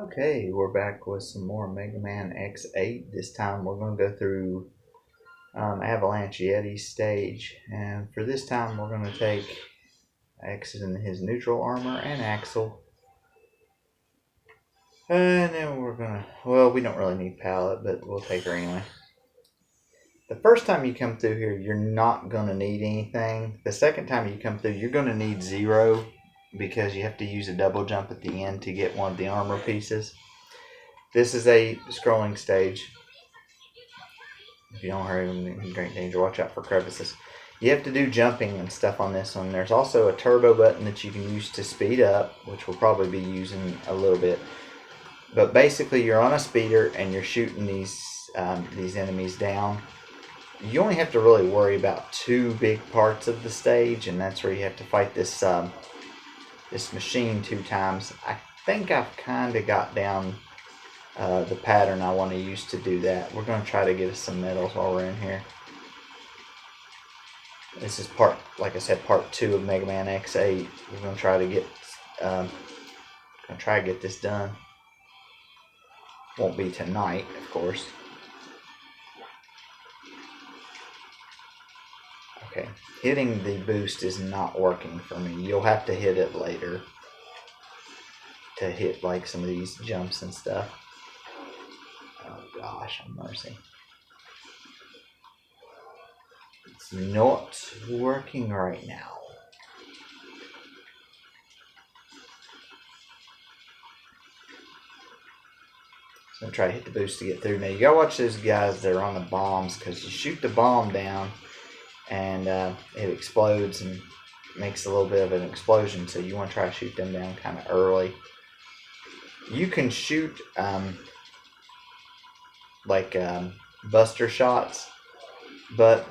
Okay, we're back with some more Mega Man X8. This time we're going to go through Avalanche Yeti stage. And for this time we're going to take X in his neutral armor and Axel. And then we're going to, well, we don't really need Pallet, but we'll take her anyway. The first time you come through here, you're not going to need anything. The second time you come through, you're going to need 0 because you have to use a double jump at the end to get one of the armor pieces. This is a scrolling stage. If you don't hurry in great danger, watch out for crevices. You have to do jumping and stuff on this one. There's also a turbo button that you can use to speed up, which we'll probably be using a little bit. But basically, you're on a speeder and you're shooting these enemies down. You only have to really worry about 2 big parts of the stage, and that's where you have to fight this this machine 2 times. I think I've kind of got down the pattern I want to use to do that. We're going to try to get us some medals while we're in here. This is like I said, part 2 of Mega Man X8. We're going to try to get this done. Won't be tonight, of course. Okay, hitting the boost is not working for me. You'll have to hit it later to hit like some of these jumps and stuff. Oh gosh, have mercy. It's not working right now. So I'm try to hit the boost to get through. Now you gotta watch those guys that are on the bombs, because you shoot the bomb down and it explodes and makes a little bit of an explosion. So you want to try to shoot them down kind of early. You can shoot buster shots, but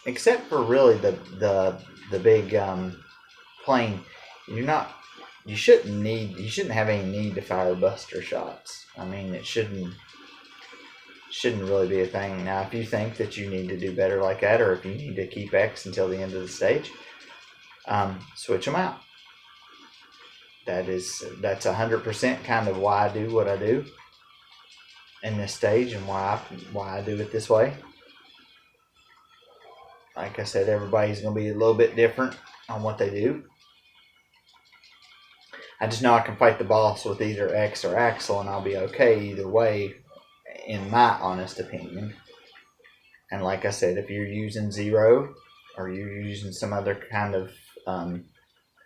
except for really the big plane, you shouldn't have any need to fire buster shots. I mean, it shouldn't really be a thing. Now, if you think that you need to do better like that, or if you need to keep X until the end of the stage, switch them out. That's 100% kind of why I do what I do in this stage, and why I do it this way. Like I said, everybody's going to be a little bit different on what they do. I just know I can fight the boss with either X or Axel, and I'll be okay either way, in my honest opinion. And like I said, if you're using 0 or you're using some other kind of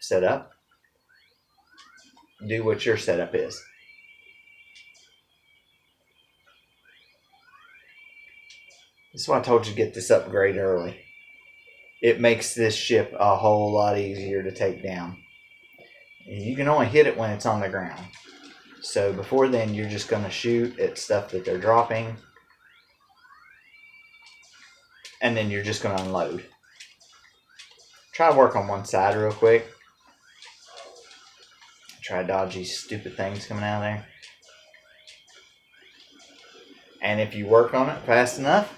setup, do what your setup is. This is why I told you to get this upgrade early. It makes this ship a whole lot easier to take down. You can only hit it when it's on the ground. So before then, you're just going to shoot at stuff that they're dropping. And then you're just going to unload. Try to work on one side real quick. Try to dodge these stupid things coming out of there. And if you work on it fast enough,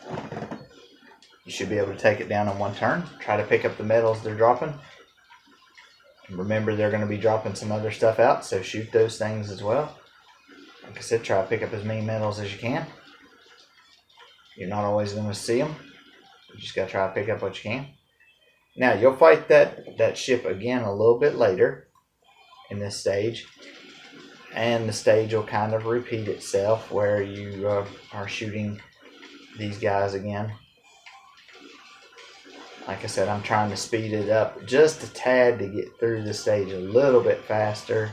you should be able to take it down in one turn. Try to pick up the medals they're dropping. Remember, they're going to be dropping some other stuff out, so shoot those things as well. Like I said, try to pick up as many medals as you can. You're not always going to see them. You just got to try to pick up what you can. Now, you'll fight that ship again a little bit later in this stage. And the stage will kind of repeat itself where you are shooting these guys again. Like I said, I'm trying to speed it up just a tad to get through the stage a little bit faster,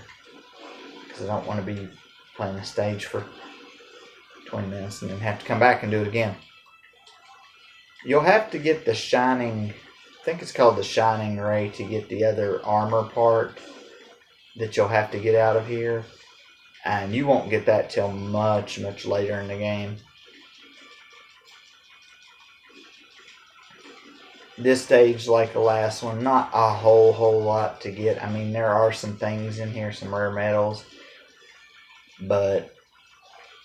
because I don't want to be playing the stage for 20 minutes and then have to come back and do it again. You'll have to get the shining, I think it's called the shining ray, to get the other armor part that you'll have to get out of here. And you won't get that till much, much later in the game. This stage, like the last one, not a whole lot to get. I mean, there are some things in here, some rare medals, but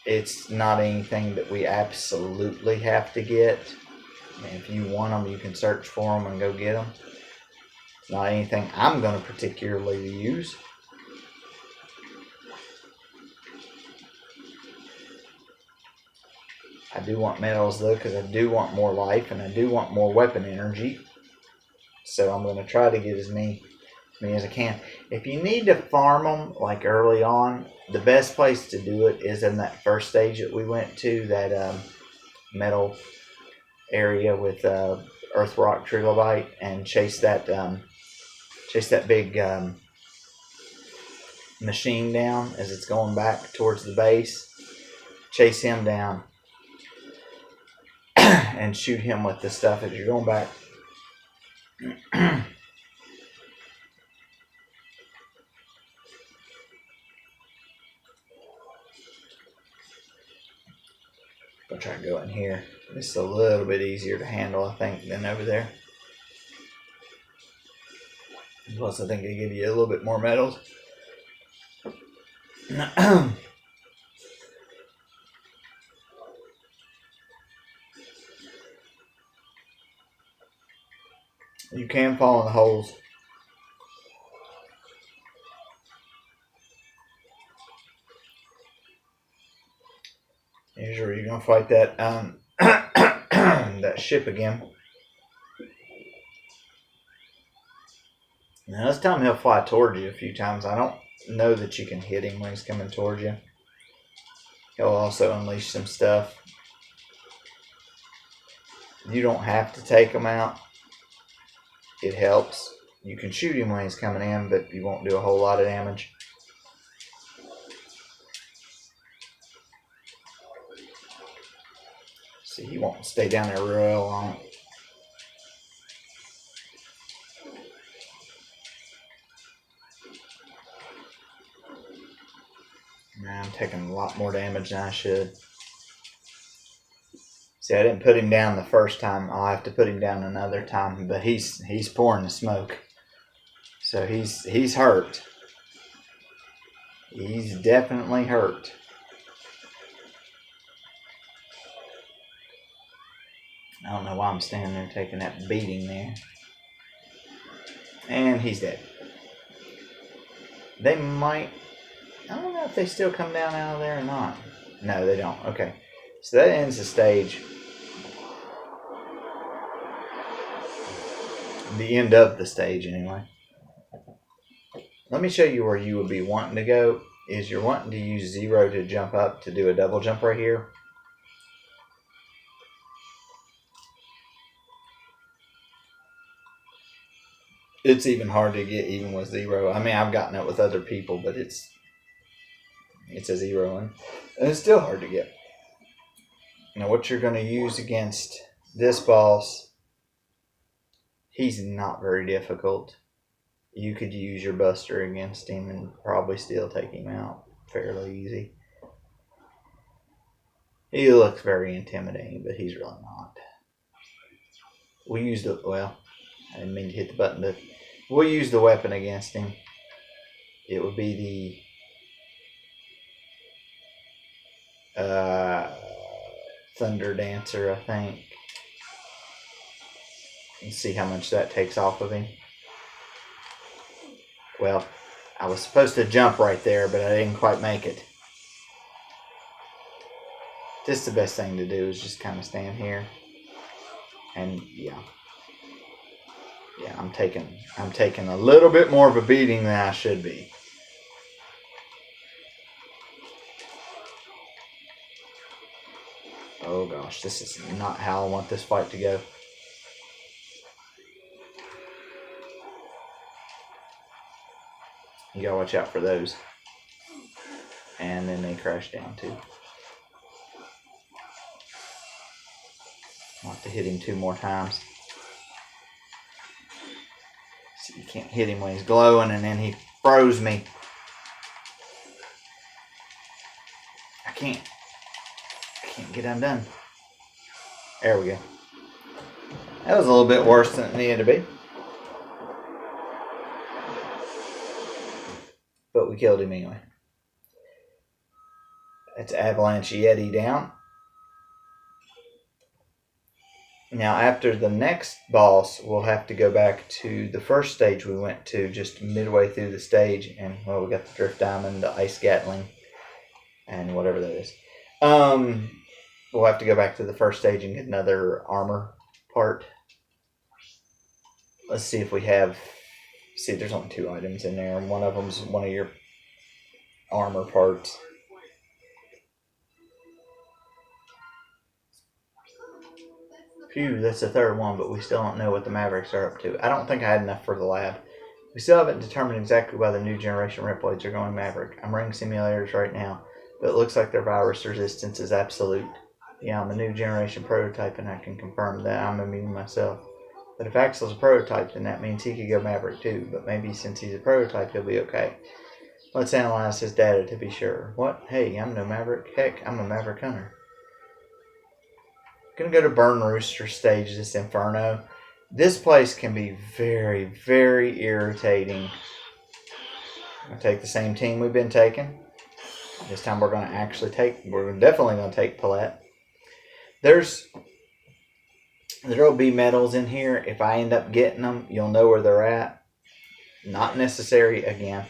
it's not anything that we absolutely have to get. I mean, if you want them, you can search for them and go get them. It's not anything I'm going to particularly use. I do want metals though, because I do want more life and I do want more weapon energy. So I'm going to try to get as many as I can. If you need to farm them like early on, the best place to do it is in that first stage that we went to, that metal area with earth rock trilobite, and chase that big machine down as it's going back towards the base. Chase him down and shoot him with the stuff as you're going back. I'll try to go in here. It's a little bit easier to handle, I think, than over there. Plus, I think they give you a little bit more metals. You can fall in the holes. Here's where you're gonna fight that that ship again. Now this time he'll fly towards you a few times. I don't know that you can hit him when he's coming towards you. He'll also unleash some stuff. You don't have to take him out. It helps. You can shoot him when he's coming in, but you won't do a whole lot of damage. See, he won't stay down there real long. Now I'm taking a lot more damage than I should. See, I didn't put him down the first time. I'll have to put him down another time, but he's pouring the smoke. So he's hurt. He's definitely hurt. I don't know why I'm standing there taking that beating there. And he's dead. They might... I don't know if they still come down out of there or not. No, they don't. Okay. So that ends the stage. The end of the stage, anyway. Let me show you where you would be wanting to go. Is you're wanting to use 0 to jump up to do a double jump right here. It's even hard to get even with 0. I mean, I've gotten it with other people, but it's a 0 and it's still hard to get. Now, what you're going to use against this boss, he's not very difficult. You could use your buster against him and probably still take him out fairly easy. He looks very intimidating, but he's really not. We used it, well, I didn't mean to hit the button, but we'll use the weapon against him. It would be the Thunder Dancer, I think. And see how much that takes off of him. Well, I was supposed to jump right there, but I didn't quite make it. Just the best thing to do is just kind of stand here. And yeah, I'm taking a little bit more of a beating than I should be. Oh gosh, this is not how I want this fight to go. You gotta watch out for those. And then they crash down too. I'll have to hit him 2 more times. See, you can't hit him when he's glowing, and then he froze me. I can't get undone. There we go. That was a little bit worse than it needed to be. But we killed him anyway. That's Avalanche Yeti down. Now after the next boss, we'll have to go back to the first stage we went to, just midway through the stage. And, well, we got the Drift Diamond, the Ice Gatling, and whatever that is. we'll have to go back to the first stage and get another armor part. Let's see if we have. See, there's only 2 items in there, and one of them's one of your armor parts. Phew, that's the 3rd one, but we still don't know what the Mavericks are up to. I don't think I had enough for the lab. We still haven't determined exactly why the new generation Ripblades are going Maverick. I'm running simulators right now, but it looks like their virus resistance is absolute. Yeah, I'm a new generation prototype, and I can confirm that I'm immune myself. But if Axel's a prototype, then that means he could go Maverick too, but maybe since he's a prototype, he'll be okay. Let's analyze his data to be sure. What? Hey, I'm no Maverick. Heck, I'm a Maverick hunter. Gonna go to Burn Rooster stage this Inferno. This place can be very, very irritating. I'm gonna take the same team we've been taking. This time we're definitely gonna take Palette. There'll be medals in here. If I end up getting them, you'll know where they're at. Not necessary again.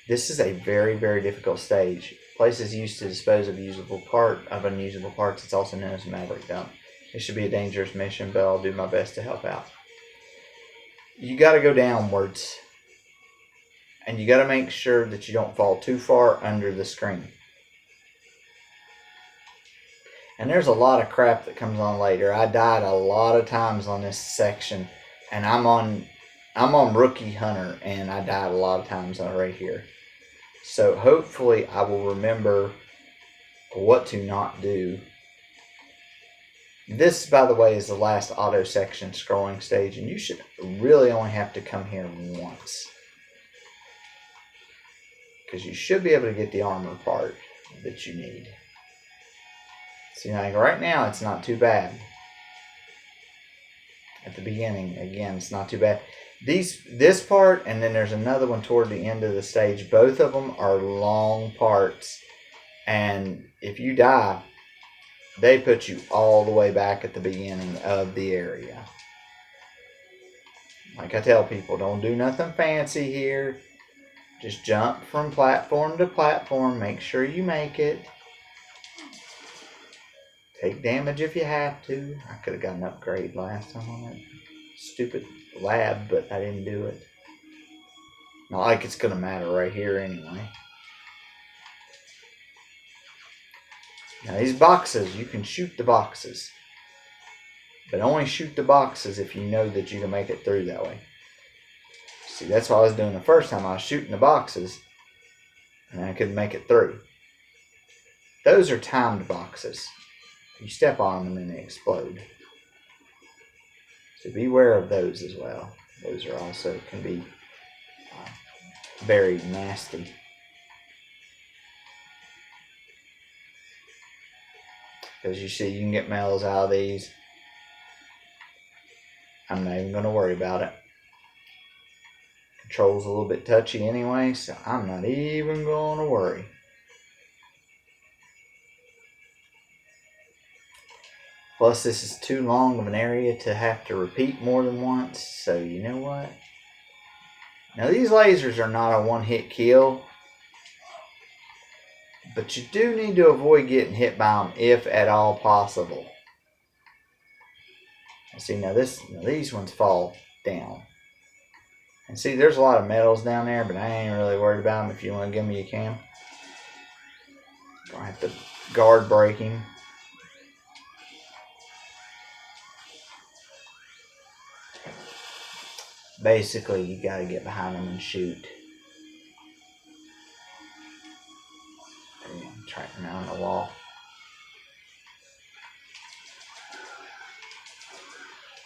This is a very, very difficult stage. Place is used to dispose of unusable parts. It's also known as Maverick Dump. It should be a dangerous mission, but I'll do my best to help out. You got to go downwards, and you got to make sure that you don't fall too far under the screen. And there's a lot of crap that comes on later. I died a lot of times on this section, and I'm on Rookie Hunter, and I died a lot of times right here. So hopefully I will remember what to not do. This, by the way, is the last auto section scrolling stage, and you should really only have to come here once, because you should be able to get the armor part that you need. See, like right now, it's not too bad. At the beginning, again, it's not too bad. This part, and then there's another one toward the end of the stage. Both of them are long parts, and if you die, they put you all the way back at the beginning of the area. Like I tell people, don't do nothing fancy here. Just jump from platform to platform. Make sure you make it. Take damage if you have to. I could have got an upgrade last time on that stupid lab, but I didn't do it. Not like it's going to matter right here anyway. Now these boxes, you can shoot the boxes. But only shoot the boxes if you know that you can make it through that way. See, that's what I was doing the first time. I was shooting the boxes, and I couldn't make it through. Those are timed boxes. You step on them and they explode. So beware of those as well. Those are also can be very nasty. Because you see, you can get medals out of these. I'm not even going to worry about it. Control's a little bit touchy anyway, so I'm not even going to worry. Plus, this is too long of an area to have to repeat more than once, so you know what? Now, these lasers are not a one-hit kill, but you do need to avoid getting hit by them if at all possible. See, now these ones fall down. And see, there's a lot of metals down there, but I ain't really worried about them. If you want to give me, you can. Gonna have to guard break him. Basically, you gotta get behind them and shoot. I'm tracking around the wall.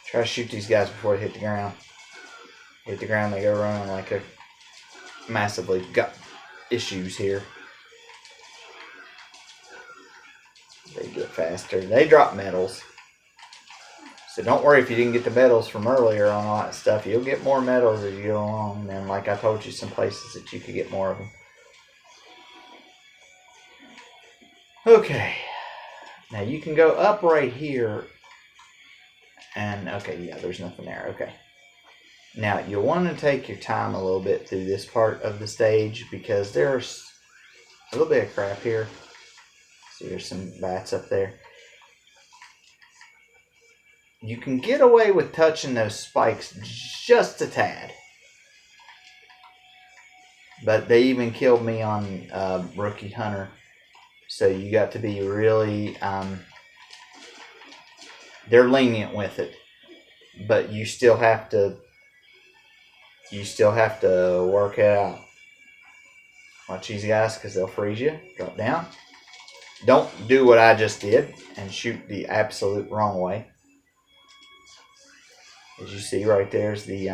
Try to shoot these guys before they hit the ground. Hit the ground, they go running like a massively got issues here. They get faster. They drop medals. So don't worry if you didn't get the medals from earlier on all that stuff. You'll get more medals as you go along. And like I told you, some places that you could get more of them. Okay. Now you can go up right here. And okay, yeah, there's nothing there. Okay. Now you'll want to take your time a little bit through this part of the stage because there's a little bit of crap here. See, there's some bats up there. you can get away with touching those spikes just a tad. But they even killed me on Rookie Hunter. So you got to be really... they're lenient with it. But you still have to... work it out. Watch these guys because they'll freeze you. Drop down. Don't do what I just did and shoot the absolute wrong way. As you see, right there's the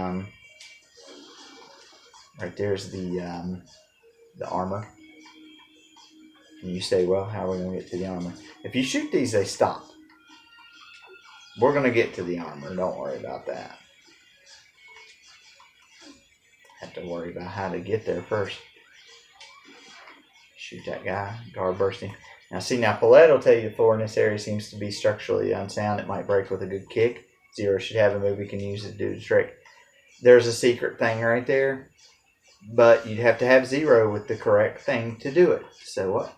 armor. And you say, well, how are we going to get to the armor? If you shoot these, they stop. We're going to get to the armor. Don't worry about that. Have to worry about how to get there first. Shoot that guy. Guard bursting. Now, Paulette will tell you the floor in this area seems to be structurally unsound. It might break with a good kick. Zero should have a move we can use to do the trick. There's a secret thing right there. But you'd have to have Zero with the correct thing to do it.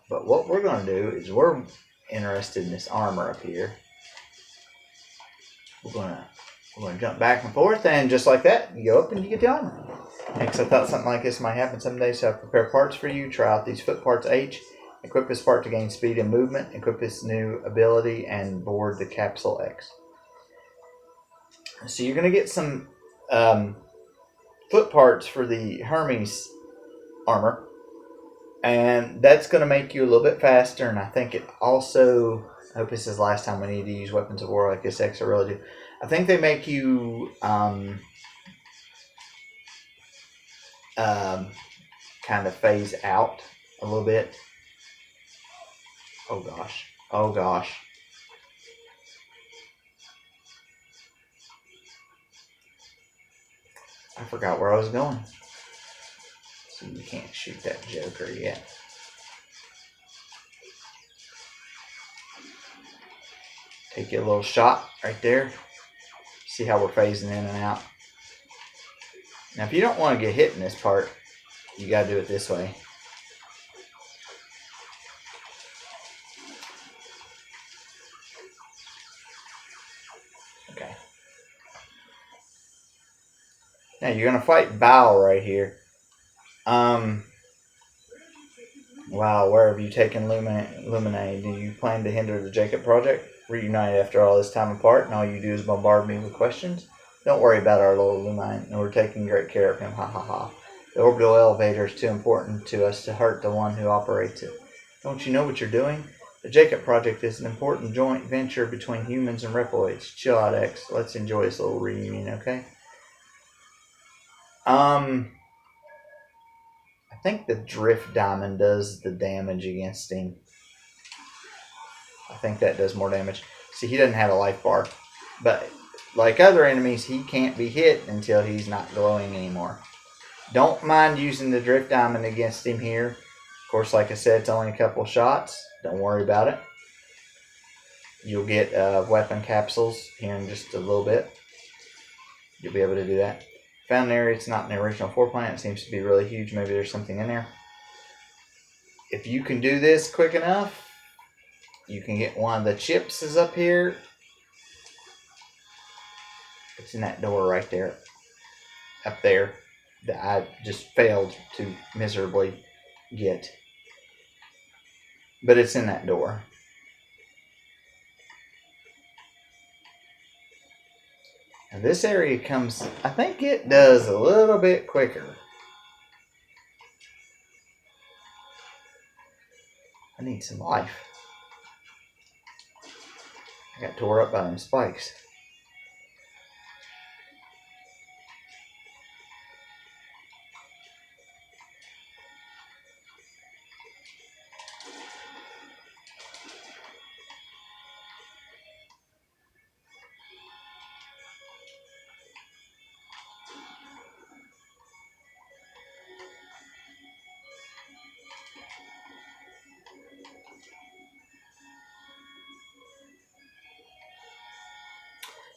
But what we're going to do is we're interested in this armor up here. We're going to jump back and forth, and just like that, you go up and you get the armor. Next, I thought something like this might happen someday, so I prepare parts for you. Try out these foot parts H. Equip this part to gain speed and movement. Equip this new ability and board the capsule X. So you're going to get some foot parts for the Hermes armor. And that's going to make you a little bit faster. And I think it also... I hope this is the last time we need to use weapons of war like this X. I really do. I think they make you... kind of phase out a little bit. Oh gosh. Oh gosh. I forgot where I was going. So you can't shoot that Joker yet. Take you a little shot right there. See how we're phasing in and out. Now if you don't want to get hit in this part, you got to do it this way. Okay. Now you're going to fight Bao right here. Wow, where have you taken Lumine? Do you plan to hinder the Jacob project? Reunite after all this time apart, and all you do is bombard me with questions? Don't worry about our little Lumine, and we're taking great care of him. Ha ha ha. The orbital elevator is too important to us to hurt the one who operates it. Don't you know what you're doing? The Jacob project is an important joint venture between humans and Reploids. Chill out, X. Let's enjoy this little reunion, okay? I think the Drift Diamond does the damage against him. I think that does more damage. See, he doesn't have a life bar. But like other enemies, he can't be hit until he's not glowing anymore. Don't mind using the Drift Diamond against him here. Of course, like I said, it's only a couple shots. Don't worry about it. You'll get weapon capsules here in just a little bit. You'll be able to do that. Found an area, it's not in the original floor plan. It seems to be really huge. Maybe there's something in there. If you can do this quick enough, you can get one of the chips is up here. It's in that door right there. Up there. That I just failed to miserably get. But it's in that door. And this area comes, I think it does a little bit quicker. I need some life. I got tore up by them spikes.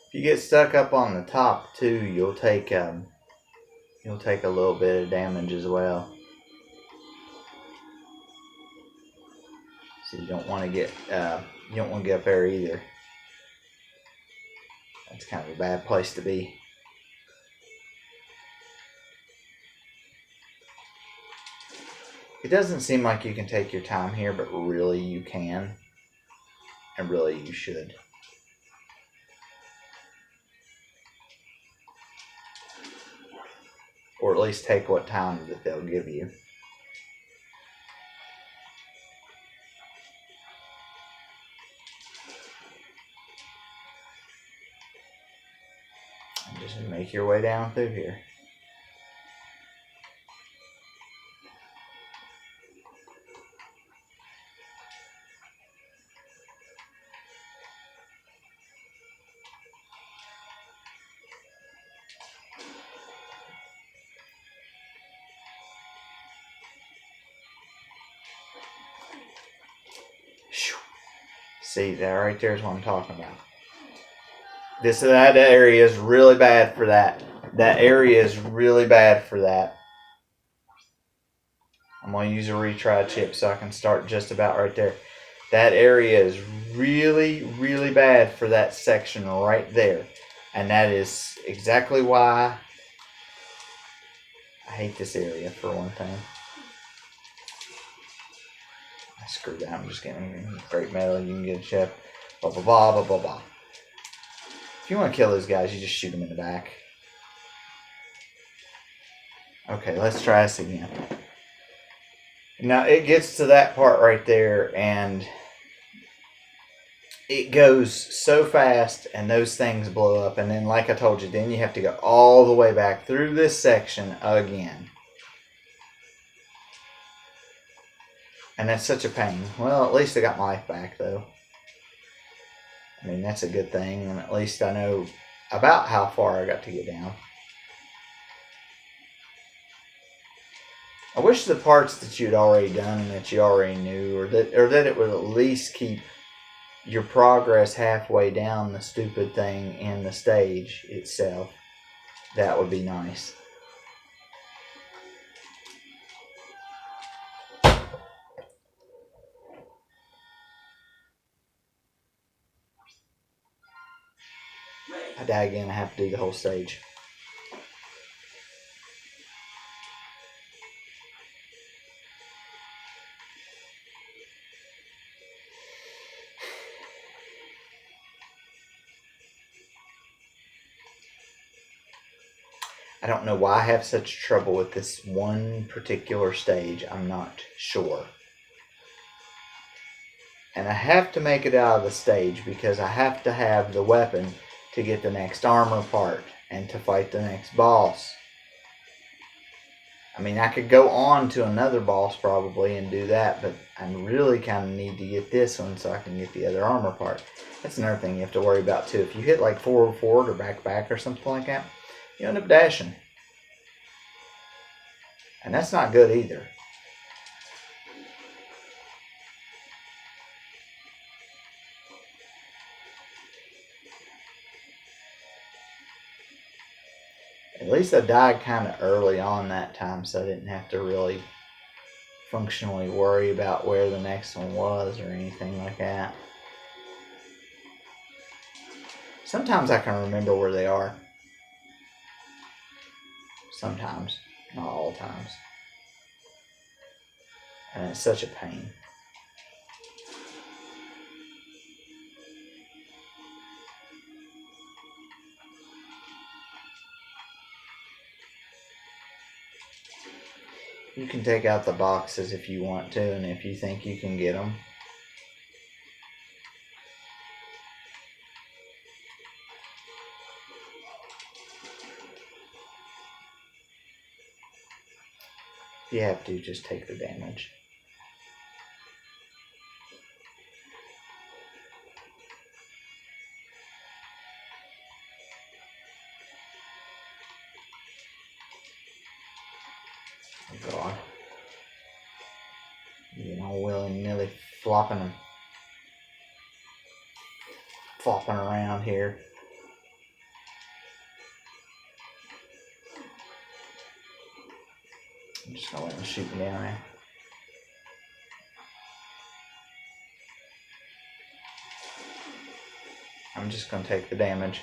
If you get stuck up on the top too, you'll take a little bit of damage as well. So you don't want to get up there either. It's kind of a bad place to be. It doesn't seem like you can take your time here, but really you can. And really you should. Or at least take what time that they'll give you. And just make your way down through here. See, that right there is what I'm talking about. That area is really bad for that. That area is really bad for that. I'm going to use a retry chip so I can start just about right there. That area is really, really bad for that section right there. And that is exactly why I hate this area, for one thing. I screwed that. I'm just getting great metal. You can get a chip. Blah, blah, blah, blah, blah, blah. If you want to kill those guys, you just shoot them in the back. Okay, let's try this again. Now, it gets to that part right there, and it goes so fast, and those things blow up. And then, like I told you, then you have to go all the way back through this section again. And that's such a pain. Well, at least I got my life back, though. I mean, that's a good thing, and at least I know about how far I got to get down. I wish the parts that you'd already done and that you already knew, or that it would at least keep your progress halfway down the stupid thing in the stage itself. That would be nice. I die again, I have to do the whole stage. I don't know why I have such trouble with this one particular stage. I'm not sure. And I have to make it out of the stage because I have to have the weapon to get the next armor part and to fight the next boss. I mean, I could go on to another boss probably and do that, but I really kind of need to get this one so I can get the other armor part. That's another thing you have to worry about too. If you hit like forward or back or something like that, you end up dashing. And that's not good either. At least I died kind of early on that time, so I didn't have to really functionally worry about where the next one was or anything like that. Sometimes I can remember where they are. Sometimes, not all times. And it's such a pain. You can take out the boxes if you want to, and if you think you can get them. If you have to, just take the damage. Oh God. You know, willy-nilly flopping around here. I'm just gonna let him shoot me down there. I'm just gonna take the damage.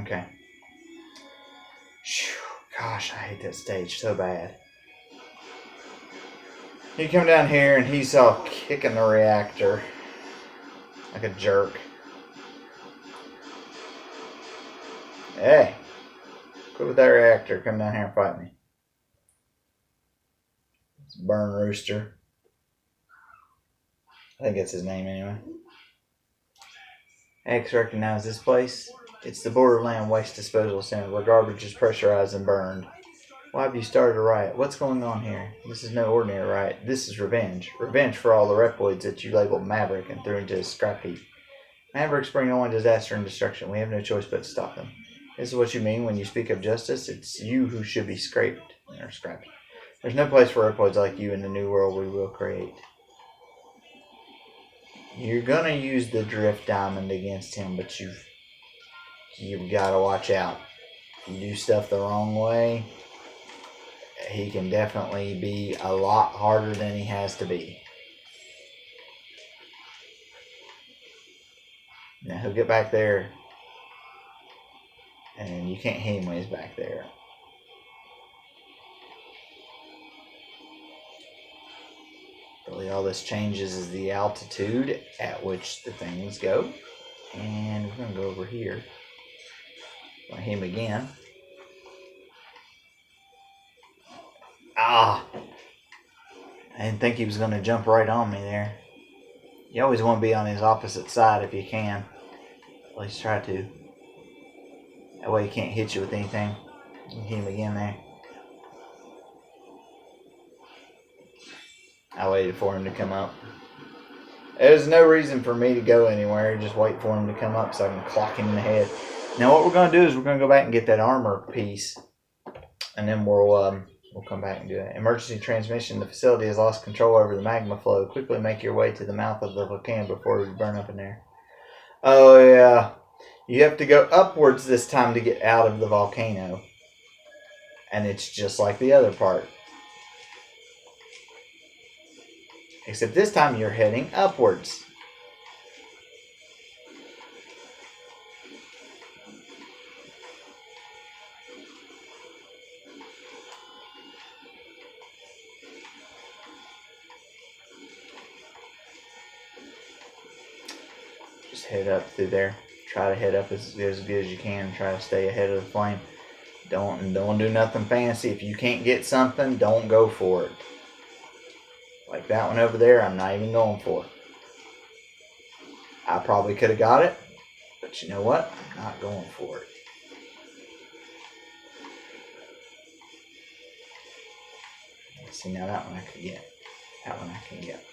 Okay. Gosh, I hate that stage so bad. You come down here and he's all kicking the reactor like a jerk. Hey, quit with that reactor. Come down here and fight me. It's Burn Rooster. I think that's his name anyway. X recognize this place. It's the Borderland Waste Disposal Center where garbage is pressurized and burned. Why have you started a riot? What's going on here? This is no ordinary riot. This is revenge. Revenge for all the Reploids that you labeled Maverick and threw into a scrap heap. Mavericks bring only disaster and destruction. We have no choice but to stop them. This is what you mean when you speak of justice. It's you who should be scraped or scrapped. There's no place for Reploids like you in the new world we will create. You're gonna use the Drift Diamond against him, but you've gotta watch out. If you do stuff the wrong way, he can definitely be a lot harder than he has to be. Now he'll get back there, and you can't hit him when he's back there. Really, all this changes is the altitude at which the things go. And we're going to go over here. Hit him again. Ah! I didn't think he was going to jump right on me there. You always want to be on his opposite side if you can. At least try to. That way he can't hit you with anything. You can hit him again there. I waited for him to come up. There's no reason for me to go anywhere. Just wait for him to come up so I can clock him in the head. Now what we're going to do is we're going to go back and get that armor piece. And then we'll come back and do it. Emergency transmission. The facility has lost control over the magma flow. Quickly make your way to the mouth of the volcano before we burn up in there. Oh, yeah. You have to go upwards this time to get out of the volcano. And it's just like the other part. Except this time you're heading upwards. Just head up through there. Try to head up as good as you can. Try to stay ahead of the flame. Don't do nothing fancy. If you can't get something, don't go for it. Like that one over there, I'm not even going for it. I probably could have got it, but you know what? I'm not going for it. See, now that one I could get. That one I can get.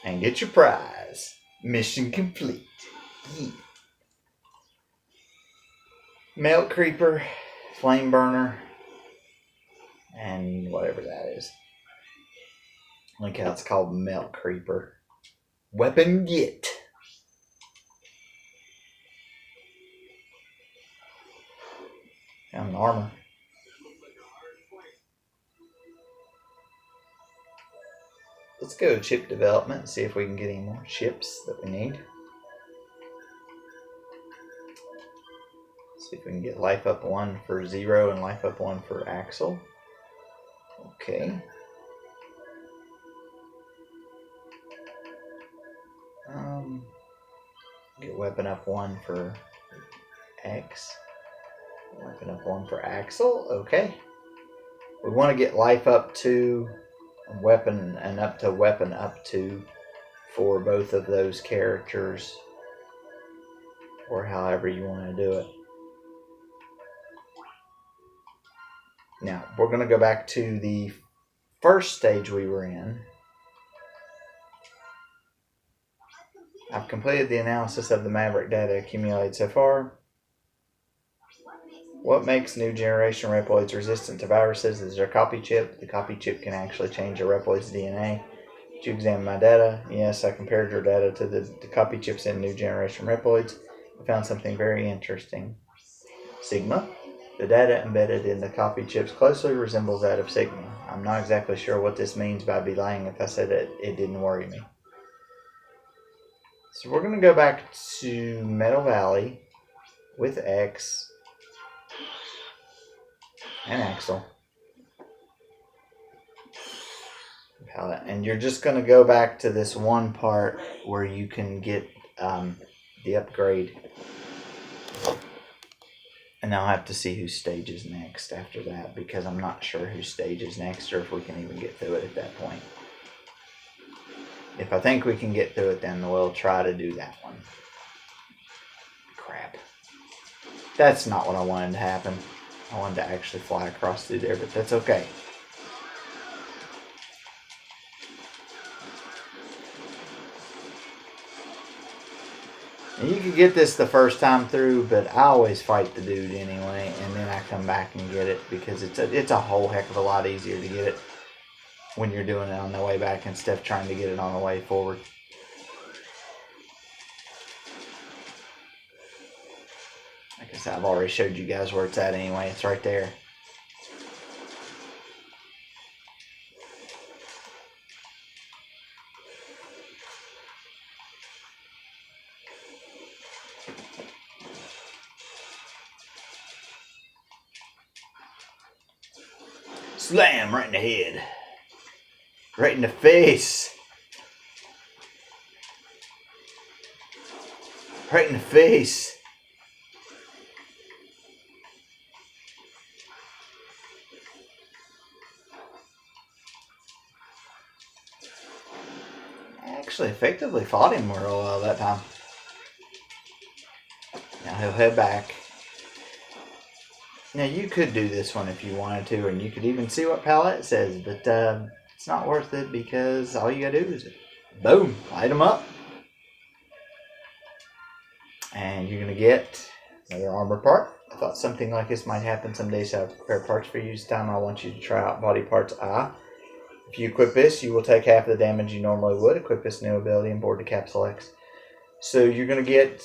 And get your prize. Mission complete. Yeah. Melt Creeper, Flame Burner, and whatever that is. Look how it's called Melt Creeper. Weapon get. Found armor. Let's go to chip development and see if we can get any more chips that we need. See if we can get life up 1 for Zero and life up 1 for Axel. Okay. Get weapon up 1 for X. Weapon up 1 for Axel. Okay. We want to get life up 2. Weapon and up to weapon up to for both of those characters, or however you want to do it. Now we're going to go back to the first stage we were in. I've completed the analysis of the Maverick data accumulated so far. What makes new generation Reploids resistant to viruses is their copy chip. The copy chip can actually change a Reploid's DNA. Did you examine my data? Yes, I compared your data to the copy chips in new generation Reploids. I found something very interesting. Sigma. The data embedded in the copy chips closely resembles that of Sigma. I'm not exactly sure what this means, but I'd be lying if I said it didn't worry me. So we're going to go back to Meadow Valley with X and Axel. And you're just going to go back to this one part where you can get the upgrade. And I'll have to see who stages next after that, because I'm not sure who stages next or if we can even get through it at that point. If I think we can get through it, then we'll try to do that one. Crap. That's not what I wanted to happen. I wanted to actually fly across through there, but that's okay. And you can get this the first time through, but I always fight the dude anyway, and then I come back and get it, because it's a whole heck of a lot easier to get it when you're doing it on the way back instead of trying to get it on the way forward. Like I said, I've already showed you guys where it's at anyway. It's right there. Slam right in the head. Right in the face. Right in the face. I actually effectively fought him real well that time. Now he'll head back. Now you could do this one if you wanted to, and you could even see what palette says, but it's not worth it, because all you gotta do is boom, light them up. And you're gonna get another armor part. I thought something like this might happen someday, so I've prepared parts for you. This time I want you to try out Body Parts I. If you equip this, you will take half the damage you normally would. Equip this new ability and board the Capsule X. So you're gonna get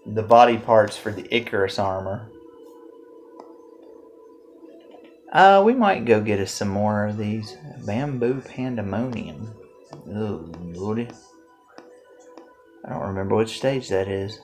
the body parts for the Icarus armor. We might go get us some more of these. Bamboo Pandemonium. Oh, lordy. I don't remember which stage that is.